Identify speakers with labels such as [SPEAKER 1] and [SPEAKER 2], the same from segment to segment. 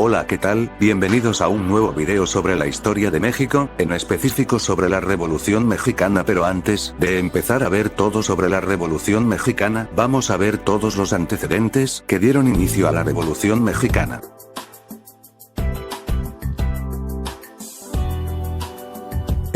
[SPEAKER 1] Hola, ¿qué tal? Bienvenidos a un nuevo video sobre la historia de México, en específico sobre la Revolución Mexicana, pero antes de empezar a ver todo sobre la Revolución Mexicana, vamos a ver todos los antecedentes que dieron inicio a la Revolución Mexicana.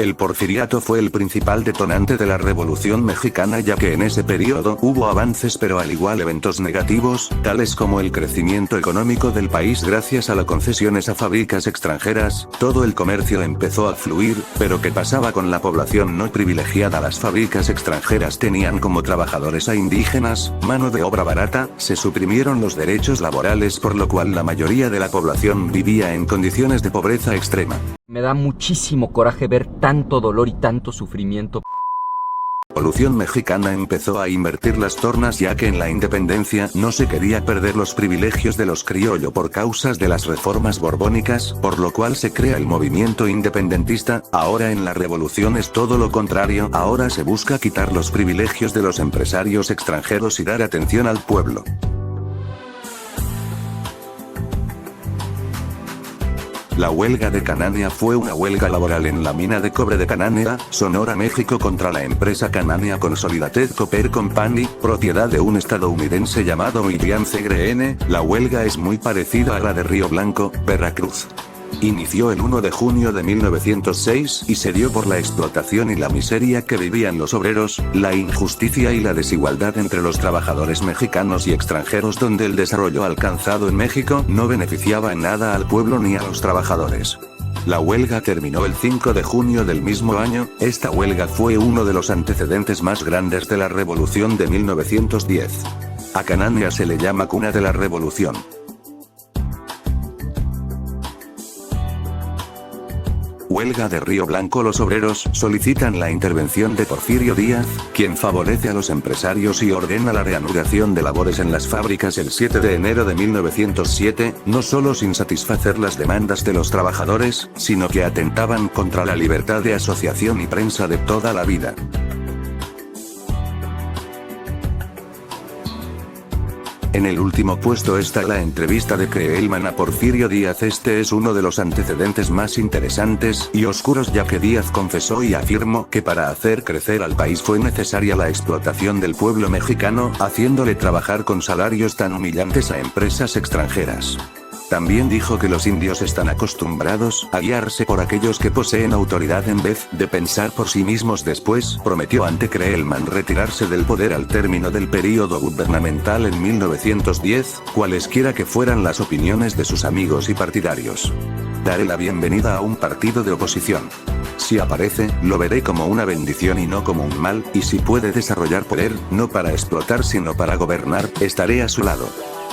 [SPEAKER 1] El porfiriato fue el principal detonante de la Revolución Mexicana, ya que en ese periodo hubo avances pero al igual eventos negativos, tales como el crecimiento económico del país gracias a las concesiones a fábricas extranjeras, todo el comercio empezó a fluir, pero ¿qué pasaba con la población no privilegiada? Las fábricas extranjeras tenían como trabajadores a indígenas, mano de obra barata, se suprimieron los derechos laborales por lo cual la mayoría de la población vivía en condiciones de pobreza extrema.
[SPEAKER 2] Me da muchísimo coraje ver tanto dolor y tanto sufrimiento.
[SPEAKER 1] La Revolución Mexicana empezó a invertir las tornas, ya que en la independencia no se quería perder los privilegios de los criollos por causas de las reformas borbónicas, por lo cual se crea el movimiento independentista. Ahora en la revolución es todo lo contrario, ahora se busca quitar los privilegios de los empresarios extranjeros y dar atención al pueblo. La huelga de Cananea fue una huelga laboral en la mina de cobre de Cananea, Sonora, México, contra la empresa Cananea Consolidated Copper Company, propiedad de un estadounidense llamado William C. Greene. La huelga es muy parecida a la de Río Blanco, Veracruz. Inició el 1 de junio de 1906 y se dio por la explotación y la miseria que vivían los obreros, la injusticia y la desigualdad entre los trabajadores mexicanos y extranjeros, donde el desarrollo alcanzado en México no beneficiaba en nada al pueblo ni a los trabajadores. La huelga terminó el 5 de junio del mismo año. Esta huelga fue uno de los antecedentes más grandes de la Revolución de 1910. A Cananea se le llama cuna de la Revolución. Huelga de Río Blanco. Los obreros solicitan la intervención de Porfirio Díaz, quien favorece a los empresarios y ordena la reanudación de labores en las fábricas el 7 de enero de 1907, no solo sin satisfacer las demandas de los trabajadores, sino que atentaban contra la libertad de asociación y prensa de toda la vida. En el último puesto está la entrevista de Creelman a Porfirio Díaz. Este es uno de los antecedentes más interesantes y oscuros, ya que Díaz confesó y afirmó que para hacer crecer al país fue necesaria la explotación del pueblo mexicano, haciéndole trabajar con salarios tan humillantes a empresas extranjeras. También dijo que los indios están acostumbrados a guiarse por aquellos que poseen autoridad en vez de pensar por sí mismos. Después prometió ante Creelman retirarse del poder al término del período gubernamental en 1910, cualesquiera que fueran las opiniones de sus amigos y partidarios. Daré la bienvenida a un partido de oposición. Si aparece, lo veré como una bendición y no como un mal, y si puede desarrollar poder, no para explotar sino para gobernar, estaré a su lado.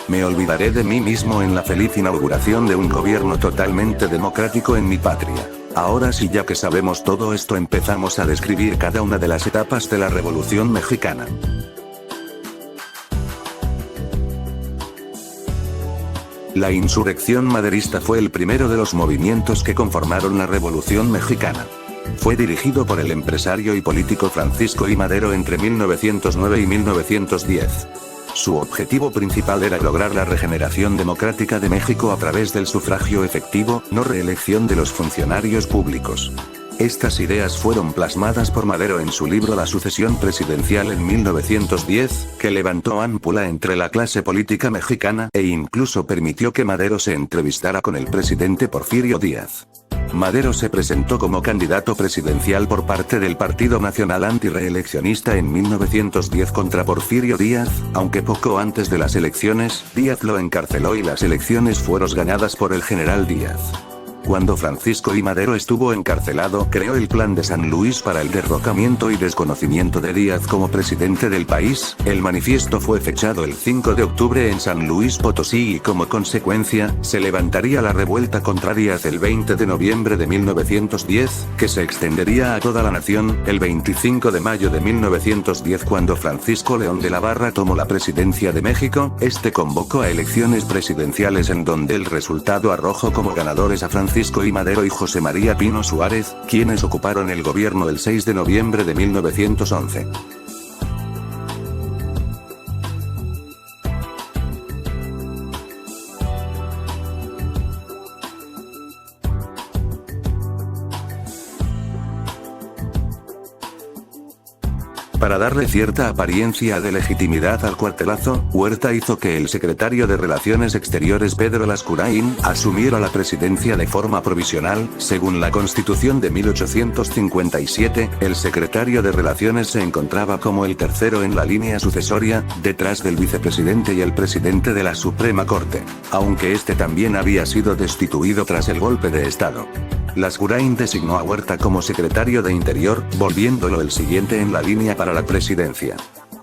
[SPEAKER 1] Me olvidaré de mí mismo en la feliz inauguración de un gobierno totalmente democrático en mi patria. Ahora sí, ya que sabemos todo esto, empezamos a describir cada una de las etapas de la Revolución Mexicana. La insurrección maderista fue el primero de los movimientos que conformaron la Revolución Mexicana. Fue dirigido por el empresario y político Francisco I. Madero entre 1909 y 1910. Su objetivo principal era lograr la regeneración democrática de México a través del sufragio efectivo, no reelección de los funcionarios públicos. Estas ideas fueron plasmadas por Madero en su libro La sucesión presidencial en 1910, que levantó ámpula entre la clase política mexicana e incluso permitió que Madero se entrevistara con el presidente Porfirio Díaz. Madero se presentó como candidato presidencial por parte del Partido Nacional Antirreeleccionista en 1910 contra Porfirio Díaz, aunque poco antes de las elecciones, Díaz lo encarceló y las elecciones fueron ganadas por el general Díaz. Cuando Francisco I. Madero estuvo encarcelado, creó el Plan de San Luis para el derrocamiento y desconocimiento de Díaz como presidente del país. El manifiesto fue fechado el 5 de octubre en San Luis Potosí y como consecuencia, se levantaría la revuelta contra Díaz el 20 de noviembre de 1910, que se extendería a toda la nación. El 25 de mayo de 1910, cuando Francisco León de la Barra tomó la presidencia de México, este convocó a elecciones presidenciales en donde el resultado arrojó como ganadores a Francisco I. Madero y José María Pino Suárez, quienes ocuparon el gobierno el 6 de noviembre de 1911. Para darle cierta apariencia de legitimidad al cuartelazo, Huerta hizo que el secretario de Relaciones Exteriores Pedro Lascurain asumiera la presidencia de forma provisional. Según la Constitución de 1857, el secretario de Relaciones se encontraba como el tercero en la línea sucesoria, detrás del vicepresidente y el presidente de la Suprema Corte, aunque este también había sido destituido tras el golpe de Estado. Lascurain designó a Huerta como secretario de Interior, volviéndolo el siguiente en la línea para la presidencia.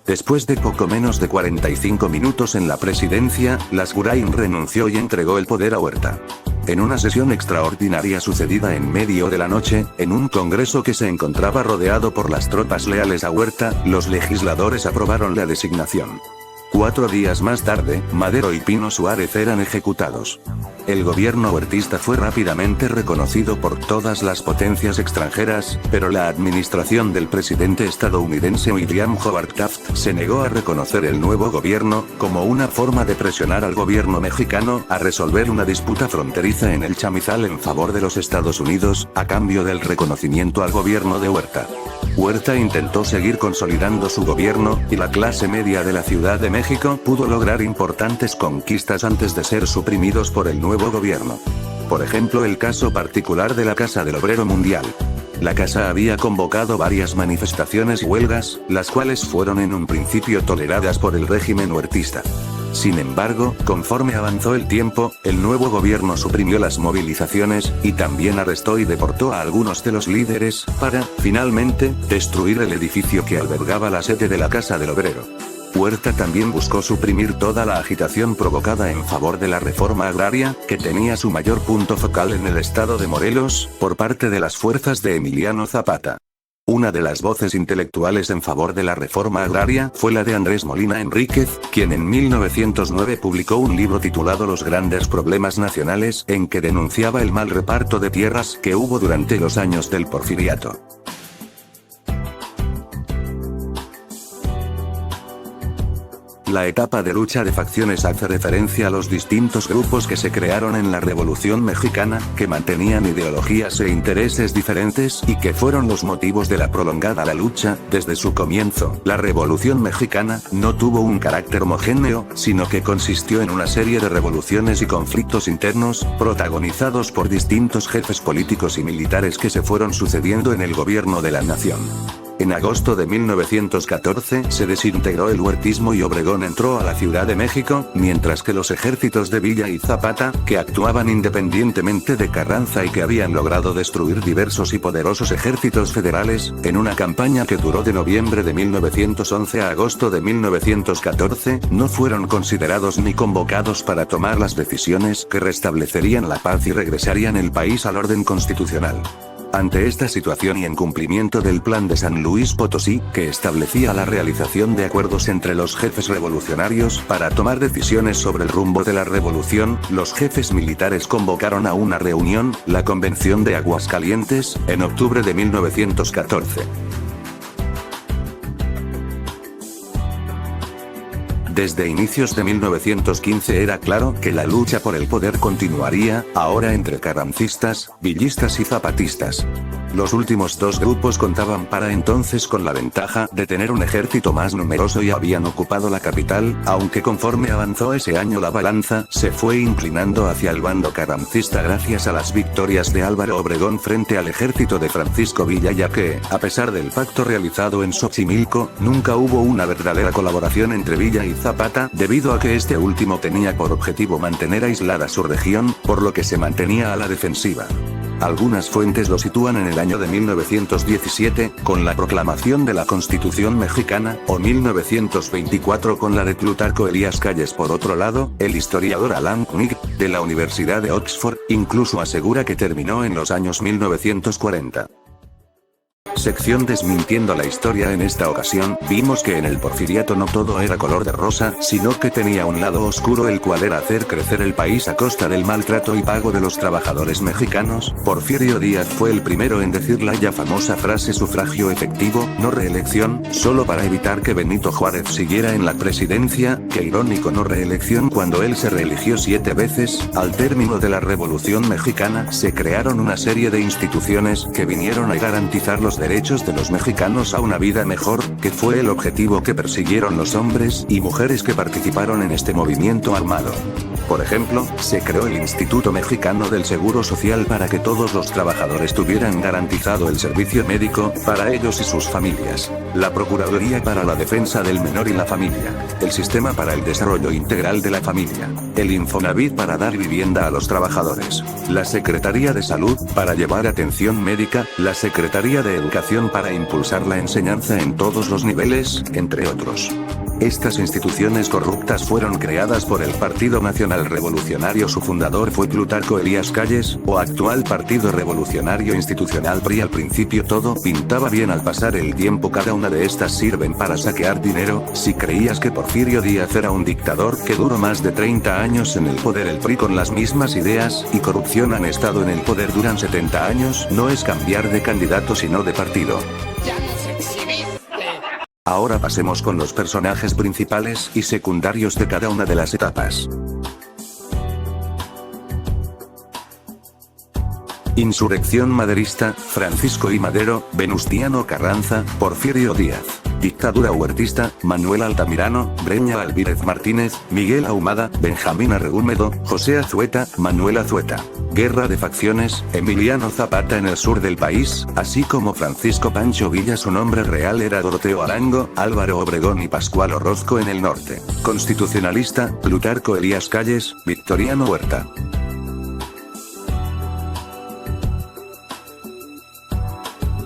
[SPEAKER 1] Después de poco menos de 45 minutos en la presidencia, Lascurain renunció y entregó el poder a Huerta. En una sesión extraordinaria sucedida en medio de la noche, en un congreso que se encontraba rodeado por las tropas leales a Huerta, los legisladores aprobaron la designación. 4 días más tarde, Madero y Pino Suárez eran ejecutados. El gobierno huertista fue rápidamente reconocido por todas las potencias extranjeras, pero la administración del presidente estadounidense William Howard Taft se negó a reconocer el nuevo gobierno, como una forma de presionar al gobierno mexicano a resolver una disputa fronteriza en el Chamizal en favor de los Estados Unidos, a cambio del reconocimiento al gobierno de Huerta. Huerta intentó seguir consolidando su gobierno, y la clase media de la Ciudad de México pudo lograr importantes conquistas antes de ser suprimidos por el nuevo gobierno. Por ejemplo, el caso particular de la Casa del Obrero Mundial. La casa había convocado varias manifestaciones y huelgas, las cuales fueron en un principio toleradas por el régimen huertista. Sin embargo, conforme avanzó el tiempo, el nuevo gobierno suprimió las movilizaciones, y también arrestó y deportó a algunos de los líderes, para, finalmente, destruir el edificio que albergaba la sede de la Casa del Obrero. Huerta también buscó suprimir toda la agitación provocada en favor de la reforma agraria, que tenía su mayor punto focal en el estado de Morelos, por parte de las fuerzas de Emiliano Zapata. Una de las voces intelectuales en favor de la reforma agraria fue la de Andrés Molina Enríquez, quien en 1909 publicó un libro titulado Los grandes problemas nacionales, en que denunciaba el mal reparto de tierras que hubo durante los años del Porfiriato. La etapa de lucha de facciones hace referencia a los distintos grupos que se crearon en la Revolución Mexicana, que mantenían ideologías e intereses diferentes y que fueron los motivos de la prolongada lucha. Desde su comienzo, la Revolución Mexicana no tuvo un carácter homogéneo, sino que consistió en una serie de revoluciones y conflictos internos, protagonizados por distintos jefes políticos y militares que se fueron sucediendo en el gobierno de la nación. En agosto de 1914 se desintegró el huertismo y Obregón entró a la Ciudad de México, mientras que los ejércitos de Villa y Zapata, que actuaban independientemente de Carranza y que habían logrado destruir diversos y poderosos ejércitos federales, en una campaña que duró de noviembre de 1911 a agosto de 1914, no fueron considerados ni convocados para tomar las decisiones que restablecerían la paz y regresarían el país al orden constitucional. Ante esta situación y en cumplimiento del Plan de San Luis Potosí, que establecía la realización de acuerdos entre los jefes revolucionarios para tomar decisiones sobre el rumbo de la revolución, los jefes militares convocaron a una reunión, la Convención de Aguascalientes, en octubre de 1914. Desde inicios de 1915 era claro que la lucha por el poder continuaría, ahora entre carrancistas, villistas y zapatistas. Los últimos dos grupos contaban para entonces con la ventaja de tener un ejército más numeroso y habían ocupado la capital, aunque conforme avanzó ese año la balanza se fue inclinando hacia el bando carrancista gracias a las victorias de Álvaro Obregón frente al ejército de Francisco Villa, ya que, a pesar del pacto realizado en Xochimilco, nunca hubo una verdadera colaboración entre Villa y Zapata, debido a que este último tenía por objetivo mantener aislada su región, por lo que se mantenía a la defensiva. Algunas fuentes lo sitúan en el año de 1917, con la proclamación de la Constitución mexicana, o 1924 con la de Plutarco Elías Calles. Por otro lado, el historiador Alan Knig, de la Universidad de Oxford, incluso asegura que terminó en los años 1940. Sección desmintiendo la historia. En esta ocasión, vimos que en el Porfiriato no todo era color de rosa, sino que tenía un lado oscuro, el cual era hacer crecer el país a costa del maltrato y pago de los trabajadores mexicanos. Porfirio Díaz fue el primero en decir la ya famosa frase sufragio efectivo, no reelección, solo para evitar que Benito Juárez siguiera en la presidencia. Qué irónico, no reelección, cuando él se reeligió 7 veces. Al término de la Revolución Mexicana, se crearon una serie de instituciones que vinieron a garantizar los derechos derechos de los mexicanos a una vida mejor, que fue el objetivo que persiguieron los hombres y mujeres que participaron en este movimiento armado. Por ejemplo, se creó el Instituto Mexicano del Seguro Social para que todos los trabajadores tuvieran garantizado el servicio médico, para ellos y sus familias. La Procuraduría para la Defensa del Menor y la Familia. El Sistema para el Desarrollo Integral de la Familia. El Infonavit para dar vivienda a los trabajadores. La Secretaría de Salud, para llevar atención médica. La Secretaría de Educación para impulsar la enseñanza en todos los niveles, entre otros. Estas instituciones corruptas fueron creadas por el Partido Nacional Revolucionario. Su fundador fue Plutarco Elías Calles, o actual Partido Revolucionario Institucional PRI. Al principio todo pintaba bien, al pasar el tiempo cada una de estas sirven para saquear dinero. Si creías que Porfirio Díaz era un dictador que duró más de 30 años en el poder, el PRI con las mismas ideas y corrupción han estado en el poder durante 70 años. No es cambiar de candidato sino de partido. Ahora pasemos con los personajes principales y secundarios de cada una de las etapas. Insurrección maderista, Francisco I. Madero, Venustiano Carranza, Porfirio Díaz. Dictadura huertista, Manuel Altamirano, Breña Alvírez Martínez, Miguel Ahumada, Benjamín Arregúmedo, José Azueta, Manuel Azueta. Guerra de facciones, Emiliano Zapata en el sur del país, así como Francisco Pancho Villa. Su nombre real era Doroteo Arango, Álvaro Obregón y Pascual Orozco en el norte. Constitucionalista, Plutarco Elías Calles, Victoriano Huerta.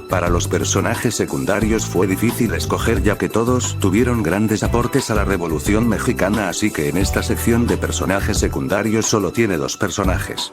[SPEAKER 1] Para los personajes secundarios fue difícil escoger, ya que todos tuvieron grandes aportes a la Revolución Mexicana, así que en esta sección de personajes secundarios solo tiene 2 personajes.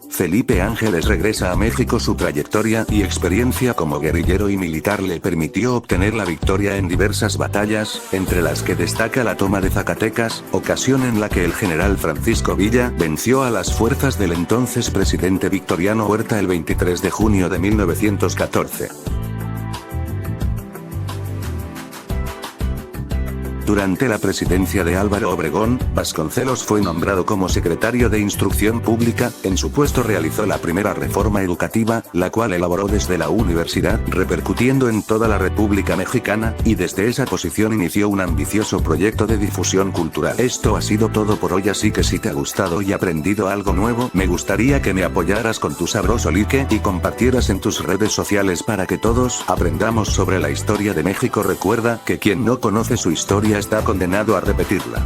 [SPEAKER 1] Felipe Ángeles regresa a México. Su trayectoria y experiencia como guerrillero y militar le permitió obtener la victoria en diversas batallas, entre las que destaca la toma de Zacatecas, ocasión en la que el general Francisco Villa venció a las fuerzas del entonces presidente Victoriano Huerta el 23 de junio de 1914. Durante la presidencia de Álvaro Obregón, Vasconcelos fue nombrado como secretario de Instrucción Pública. En su puesto realizó la primera reforma educativa, la cual elaboró desde la universidad, repercutiendo en toda la República Mexicana, y desde esa posición inició un ambicioso proyecto de difusión cultural. Esto ha sido todo por hoy, así que si te ha gustado y aprendido algo nuevo, me gustaría que me apoyaras con tu sabroso like y compartieras en tus redes sociales para que todos aprendamos sobre la historia de México. Recuerda que quien no conoce su historia está condenado a repetirla.